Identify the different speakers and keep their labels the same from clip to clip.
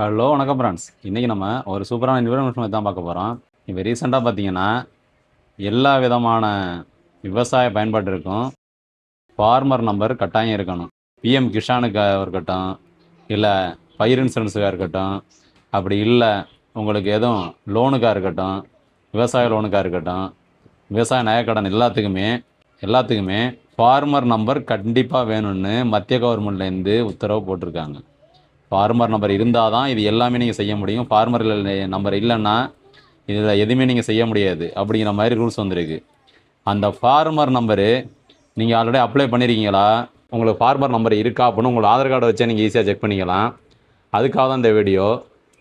Speaker 1: Hello வணக்கம் friends. இன்றைக்கி நம்ம ஒரு சூப்பரான இன்ஃபர்மேஷன் தான் பார்க்க போகிறோம். இப்போ ரீசெண்டாக பார்த்தீங்கன்னா எல்லா விதமான விவசாய பயன்பாட்டிற்கும் ஃபார்மர் நம்பர் கட்டாயம் இருக்கணும். பிஎம் கிஷானுக்காக இருக்கட்டும், இல்லை பயிர் இன்சூரன்ஸுக்காக இருக்கட்டும், அப்படி இல்லை உங்களுக்கு எதுவும் லோனுக்காக இருக்கட்டும், விவசாய லோனுக்காக இருக்கட்டும், விவசாய நகைக்கடன் எல்லாத்துக்குமே ஃபார்மர் நம்பர் கண்டிப்பாக வேணும்னு மத்திய கவர்மெண்ட்லேருந்து உத்தரவு போட்டிருக்காங்க. ஃபார்மர் நம்பர் இருந்தால் தான் இது எல்லாமே நீங்கள் செய்ய முடியும். ஃபார்மர் நம்பர் இல்லைன்னா இதில் எதுவுமே நீங்கள் செய்ய முடியாது அப்படிங்கிற மாதிரி ரூல்ஸ் வந்திருக்கு. அந்த ஃபார்மர் நம்பரு நீங்கள் ஆல்ரெடி அப்ளை பண்ணியிருக்கீங்களா, உங்களுக்கு ஃபார்மர் நம்பர் இருக்கா அப்படின்னு உங்கள் ஆதார் கார்டை வச்சே நீங்கள் ஈஸியாக செக் பண்ணிக்கலாம். அதுக்காக தான் இந்த வீடியோ.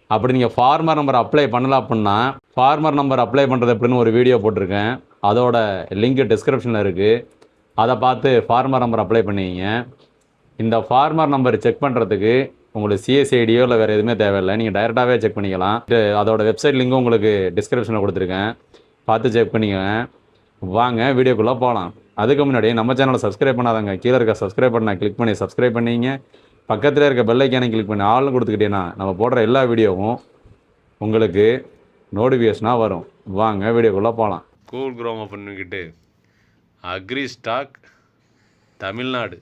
Speaker 1: அப்படி நீங்கள் ஃபார்மர் நம்பர் அப்ளை பண்ணல அப்படின்னா ஃபார்மர் நம்பர் அப்ளை பண்ணுறது எப்படின்னு ஒரு வீடியோ போட்டிருக்கேன். அதோட லிங்க் டிஸ்கிரிப்ஷனில் இருக்குது. அதை பார்த்து ஃபார்மர் நம்பர் அப்ளை பண்ணிங்க. இந்த ஃபார்மர் நம்பர் செக் பண்ணுறதுக்கு உங்களுக்கு சிஎஸ்ஐடியோ இல்லை வேறு எதுவுமே தேவையில்லை. நீங்கள் டைரெக்டாகவே செக் பண்ணிக்கலாம். அதோட வெப்சைட் லிங்கும் உங்களுக்கு டிஸ்கிரிப்ஷனில் கொடுத்துருக்கேன். பார்த்து செக் பண்ணிக்கோங்க. வாங்க வீடியோக்குள்ளே போகலாம். அதுக்கு முன்னாடி நம்ம சேனலை சப்ஸ்கிரைப் பண்ணாதாங்க கீழே இருக்க சப்ஸ்கிரைப் பண்ண கிளிக் பண்ணி சப்ஸ்கிரைப் பண்ணிங்க. பக்கத்தில் இருக்க பெல் ஐக்கானை கிளிக் பண்ணி ஆள்னு கொடுத்துக்கிட்டீங்கன்னா நம்ம போடுற எல்லா வீடியோவும் உங்களுக்கு நோட்டிஃபிகேஷனாக வரும். வாங்க வீடியோக்குள்ளே போகலாம்.
Speaker 2: கூகுள் குரோம் பண்ணிக்கிட்டு அக்ரி ஸ்டாக் தமிழ்நாடு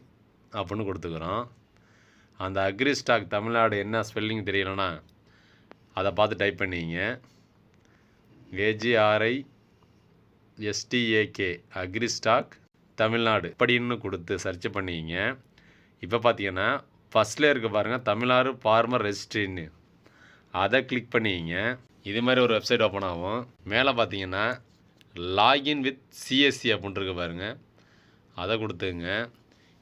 Speaker 2: அப்படின்னு கொடுத்துக்கிறோம். அந்த அக்ரி ஸ்டாக் தமிழ்நாடு என்ன ஸ்பெல்லிங் தெரியலனா அதை பார்த்து டைப் பண்ணிங்க. AGRISTAK அக்ரி ஸ்டாக் தமிழ்நாடு அப்படின்னு கொடுத்து சர்ச் பண்ணிங்க. இப்போ பார்த்தீங்கன்னா ஃபஸ்ட்டில் இருக்க பாருங்கள் தமிழ்நாடு ஃபார்மர் ரெஜிஸ்ட்ரின்னு, அதை கிளிக் பண்ணிங்க. இது மாதிரி ஒரு வெப்சைட் ஓப்பன் ஆகும். மேலே பார்த்தீங்கன்னா லாகின் வித் சிஎஸ்சி அப்படின்ட்டு இருக்கு பாருங்கள், அதை கொடுத்துங்க.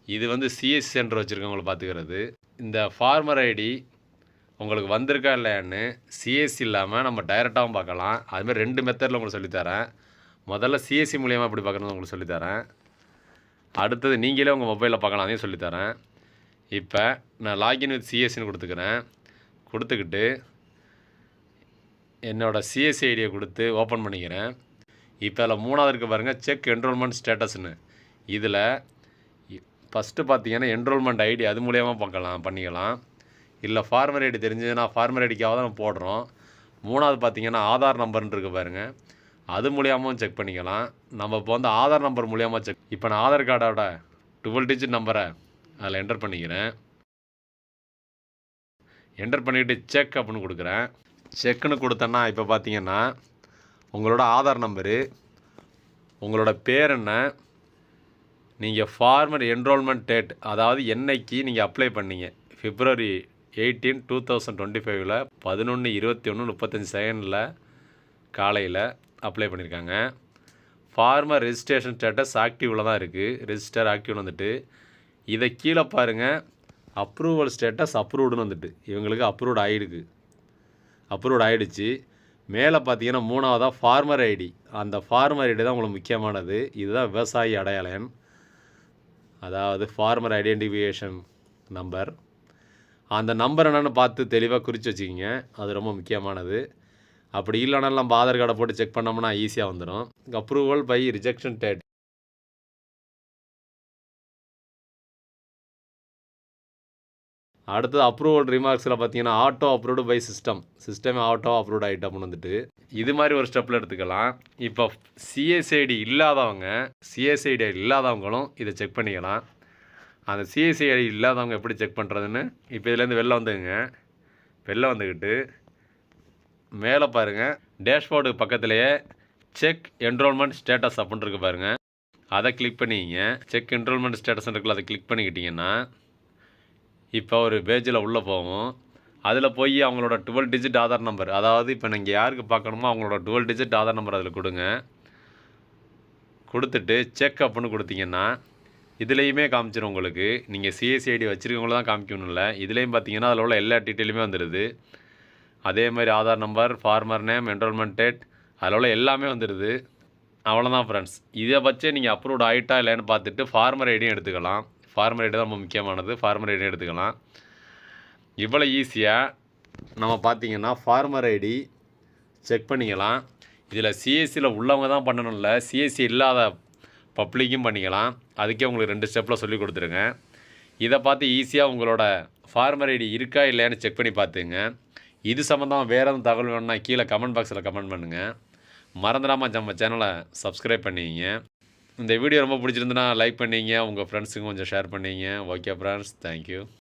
Speaker 2: இது வந்து சிஎஸ்சி சென்டர் வச்சுருக்கவங்களை பார்த்துக்கிறது. இந்த ஃபார்மர் ஐடி உங்களுக்கு வந்திருக்கா இல்லையான்னு சிஎஸ்சி இல்லாமல் நம்ம டைரெக்டாகவும் பார்க்கலாம். அதுமாதிரி 2 மெத்தடில் உங்களுக்கு சொல்லித்தரேன். முதல்ல சிஎஸ்சி மூலியமாக எப்படி பார்க்குறது உங்களுக்கு சொல்லித்தரேன். அடுத்தது நீங்களே உங்கள் மொபைலில் பார்க்கலாம், அதையும் சொல்லித்தரேன். இப்போ நான் லாகின் வித் சிஎஸ்சின்னு கொடுத்துக்கிட்டு என்னோடய சிஎஸ்சி ஐடியை கொடுத்து ஓப்பன் பண்ணிக்கிறேன். இப்போ அதில் 3வது இருக்க பாருங்கள் செக் என்ரோல்மெண்ட் ஸ்டேட்டஸ்னு. இதில் ஃபஸ்ட்டு பார்த்தீங்கன்னா என்ரோல்மெண்ட் ஐடி அது மூலியமாக பண்ணிக்கலாம். இல்லை ஃபார்மர் ஐடி தெரிஞ்சதுன்னா ஃபார்மர் ஐடிக்காக தான் நம்ம போடுறோம். 3வது பார்த்தீங்கன்னா ஆதார் நம்பர்னு இருக்கு பாருங்கள், அது மூலியமாகவும் செக் பண்ணிக்கலாம். நம்ம இப்போ வந்து ஆதார் நம்பர் மூலியமாக இப்போ நான் ஆதார் கார்டோட 12 டிஜிட் நம்பரை அதில் என்டர் பண்ணிக்கிறேன். என்டர் பண்ணிவிட்டு செக் அப்படின்னு கொடுக்குறேன். செக்குன்னு கொடுத்தேன்னா இப்போ பார்த்தீங்கன்னா உங்களோட ஆதார் நம்பரு, உங்களோட பேர் என்ன, நீங்கள் ஃபார்மர் என்ரோல்மெண்ட் டேட் அதாவது என்னைக்கு நீங்கள் அப்ளை பண்ணீங்க, February 18, 2025 11:21:35 காலையில் அப்ளை பண்ணியிருக்காங்க. ஃபார்மர் ரெஜிஸ்ட்ரேஷன் ஸ்டேட்டஸ் ஆக்டிவில் தான் இருக்குது. ரெஜிஸ்டர் ஆக்டிவ்னு வந்துட்டு இதை கீழே பாருங்கள், அப்ரூவல் ஸ்டேட்டஸ் அப்ரூவ்டுன்னு வந்துட்டு இவங்களுக்கு அப்ரூவ்டு ஆகிடுச்சு. மேலே பார்த்தீங்கன்னா 3வதாக ஃபார்மர் ஐடி. அந்த ஃபார்மர் ஐடி தான் உங்களுக்கு முக்கியமானது. இதுதான் விவசாயி அடையாள எண், அதாவது ஃபார்மர் ஐடென்டிஃபிகேஷன் நம்பர். அந்த நம்பர் என்னென்னு பார்த்து தெளிவாக குறித்து வச்சுக்கிங்க, அது ரொம்ப முக்கியமானது. அப்படி இல்லைனாலும் நம்ம ஆதார் கார்டை போட்டு செக் பண்ணோம்னா ஈஸியாக வந்துடும். Approval by rejection date. அடுத்தது அப்ரூவல் ரிமார்க்ஸில் பார்த்தீங்கன்னா ஆட்டோ அப்ரூவ்டு பை சிஸ்டமே ஆட்டோ அப்ரூவ்ட் ஐட்டம்னு வந்துட்டு இது மாதிரி ஒரு ஸ்டெப்பில் எடுத்துக்கலாம். இப்போ சிஎஸ்ஐடி இல்லாதவங்களும் இதை செக் பண்ணிக்கலாம். அந்த சிஎஸ்ஐடி இல்லாதவங்க எப்படி செக் பண்ணுறதுன்னு இப்போ இதுலேருந்து வெளில வந்துக்கிட்டு மேலே பாருங்கள், டேஷ்போர்டுக்கு பக்கத்துலேயே செக் என்ரோல்மெண்ட் ஸ்டேட்டஸ் அப்படின்னு இருக்கு பாருங்கள், அதை கிளிக் பண்ணிங்க. செக் என்ரோல்மெண்ட் ஸ்டேட்டஸ் இருக்குல்ல, அதை கிளிக் பண்ணிக்கிட்டிங்கன்னா இப்போ ஒரு பேஜில் உள்ளே போகும். அதில் போய் அவங்களோட 12 டிஜிட் ஆதார் நம்பர், அதாவது இப்போ நீங்கள் யாருக்கு பார்க்கணுமோ அவங்களோட 12 டிஜிட் ஆதார் நம்பர் அதில் கொடுத்துட்டு செக் அப்படின்னு கொடுத்தீங்கன்னா இதுலேயுமே காமிச்சிடும் உங்களுக்கு. நீங்கள் சிஎஸ்ஐடி வச்சுருக்கவங்கள தான் காமிக்கணும் இல்லை, இதுலேயும் பார்த்தீங்கன்னா அதில் உள்ள எல்லா டீட்டெயிலுமே வந்துடுது. அதே மாதிரி Aadhaar number, farmer name, enrolment date, அதில் உள்ள எல்லாமே வந்துடுது. அவ்வளோதான் ஃப்ரெண்ட்ஸ். இதை வச்சே நீங்கள் அப்ரூவ்ட் ஆகிட்டா இல்லைன்னு பார்த்துட்டு ஃபார்மர் ஐடியும் எடுத்துக்கலாம். ஃபார்மர் ஐடி தான் ரொம்ப முக்கியமானது. ஃபார்மர் ஐடியும் எடுத்துக்கலாம். இவ்வளோ ஈஸியாக நம்ம பார்த்தீங்கன்னா ஃபார்மர் ஐடி செக் பண்ணிக்கலாம். இதில் சிஎஸ்சியில் உள்ளவங்க தான் பண்ணணும் இல்லை, சிஎஸ்சி இல்லாத பப்ளிக்கும் பண்ணிக்கலாம். அதுக்கே உங்களுக்கு 2 ஸ்டெப்பில் சொல்லி கொடுத்துருங்க. இதை பார்த்து ஈஸியாக உங்களோட ஃபார்மர் ஐடி இருக்கா இல்லையான்னு செக் பண்ணி பார்த்துங்க. இது சம்மந்தமாக வேறு எதுவும் தகவல் வேணும்னா கீழே கமெண்ட் பாக்ஸில் கமெண்ட் பண்ணுங்கள். மறந்துடாமல் நம்ம சேனலை சப்ஸ்கிரைப் பண்ணிங்க. இந்த வீடியோ ரொம்ப பிடிச்சிருந்துன்னா லைக் பண்ணிங்க, உங்கள் ஃப்ரெண்ட்ஸுக்கும் கொஞ்சம் ஷேர் பண்ணிங்க. Okay friends, thank you.